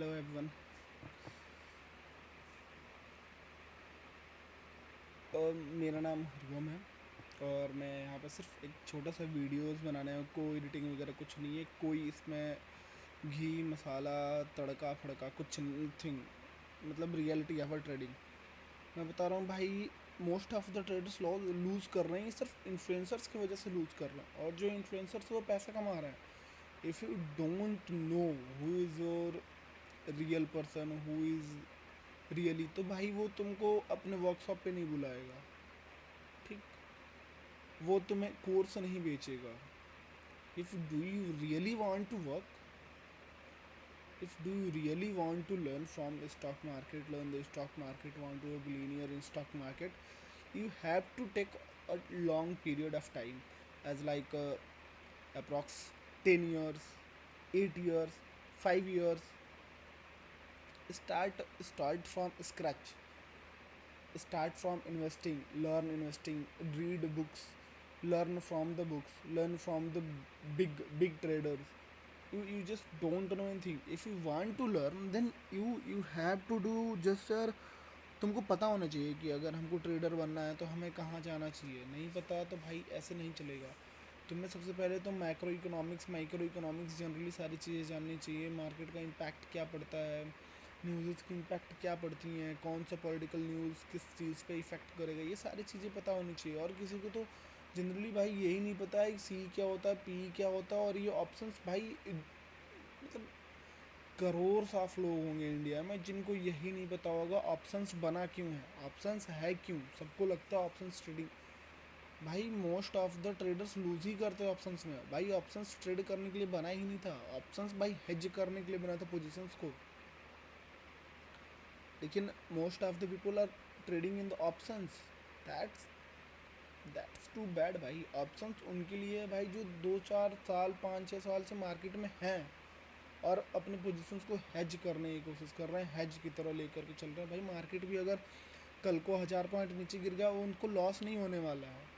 Hello everyone. मेरा नाम हरिओम है और मैं यहाँ पर सिर्फ एक छोटा सा वीडियोस बनाना है। कोई एडिटिंग वगैरह कुछ नहीं है, कोई इसमें घी मसाला तड़का फड़का कुछ नथिंग। मतलब रियलिटी है फॉर ट्रेडिंग। मैं बता रहा हूँ भाई, most of the traders lose कर रहे हैं, सिर्फ इन्फ्लुएंसर्स की वजह से लूज़ कर रहे हैं। और जो इन्फ्लुएंसर्स वो पैसा कमा रहे हैं। If you don't know who is your real person, who is really, तो भाई वो तुमको अपने वर्कशॉप पे नहीं बुलाएगा। ठीक, वो तुम्हें कोर्स नहीं बेचेगा। If do you really want to work, if do you really want to learn from stock market, learn the stock market, want to be billionaire in stock market, you have to take a long period of time, as like approx 10 years, 8 years, 5 years. Start from scratch, start from investing, learn investing, read books, learn from the books, learn from the big traders. You just don't know anything. If you want to learn, then you have to do just your, तुमको पता होना चाहिए कि अगर हमको trader बनना है तो हमें कहाँ जाना चाहिए। नहीं पता तो भाई ऐसे नहीं चलेगा। तुम्हें सबसे पहले तो macro economics, micro economics, generally सारी चीज़ें जाननी चाहिए। मार्केट का इम्पैक्ट क्या पड़ता है, न्यूज़ की इम्पैक्ट क्या पड़ती हैं, कौन सा पॉलिटिकल न्यूज़ किस चीज़ पे इफ़ेक्ट करेगा, ये सारी चीज़ें पता होनी चाहिए। और किसी को तो जनरली भाई यही नहीं पता है सी क्या होता है, पी क्या होता है, और ये ऑप्शंस भाई मतलब करोड़ साफ लोग होंगे इंडिया में जिनको यही नहीं पता होगा ऑप्शंस बना क्यों है, ऑप्शंस है क्यों। सबको लगता है ऑप्शंस ट्रेडिंग, भाई most of the traders lose ही करते हैं ऑप्शंस में। भाई ऑप्शंस ट्रेड करने के लिए बना ही नहीं था, ऑप्शंस भाई हेज करने के लिए बना था पोजीशंस को। लेकिन most of the people are trading in the options. That's that's too bad भाई। ऑप्शंस उनके लिए है भाई जो 2-4 साल 5-6 साल से मार्केट में हैं और अपने पोजीशंस को हेज करने की कोशिश कर रहे हैं, हेज की तरह लेकर के चल रहे हैं। भाई मार्केट भी अगर कल को 1000 पॉइंट नीचे गिर गया, वो उनको लॉस नहीं होने वाला है।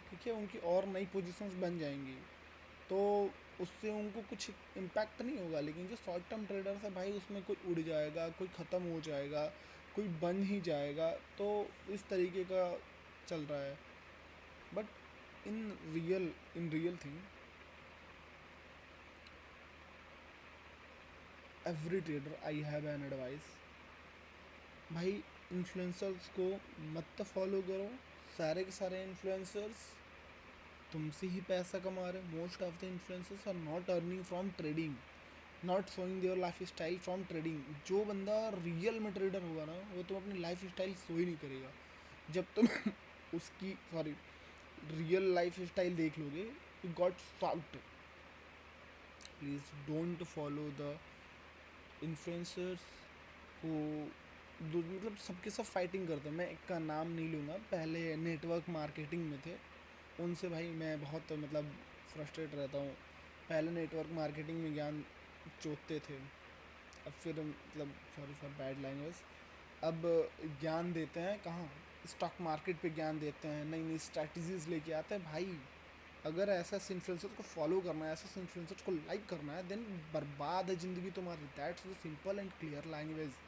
ठीक है, उनकी और नई पोजीशंस बन जाएंगी, तो उससे उनको कुछ इम्पैक्ट नहीं होगा। लेकिन जो शॉर्ट टर्म ट्रेडर्स है भाई, उसमें कोई उड़ जाएगा, कोई ख़त्म हो जाएगा, कोई बन ही जाएगा। तो इस तरीके का चल रहा है। But in real thing, every trader I have an advice. भाई इन्फ्लुएंसर्स को मत फॉलो करो। सारे के सारे इन्फ्लुएंसर्स तुमसे ही पैसा कमा रहे। Most of the influencers are not earning from trading, not showing their life style from trading. जो बंदा रियल में ट्रेडर होगा ना, वो तुम अपनी लाइफ स्टाइल शो ही नहीं करेगा। जब तुम उसकी रियल लाइफ स्टाइल देख लोगे, you got shocked. Please don't follow the influencers को। मतलब सबके सब फाइटिंग करते हैं। मैं एक का नाम नहीं लूँगा, पहले नेटवर्क मार्केटिंग में थे, उनसे भाई मैं बहुत मतलब फ्रस्ट्रेट रहता हूँ। पहले नेटवर्क मार्केटिंग में ज्ञान चोतते थे, अब फिर मतलब सॉरी फॉर बैड लैंग्वेज, अब ज्ञान देते हैं कहाँ, स्टॉक मार्केट पे ज्ञान देते हैं, नई नई स्ट्रैटेजीज लेके आते हैं। भाई अगर ऐसा इन्फ्लुएंसर्स को फॉलो करना है, ऐसा इन्फ्लुएंसर्स को लाइक करना है, देन बर्बाद है ज़िंदगी तुम्हारी। That's the simple and clear language.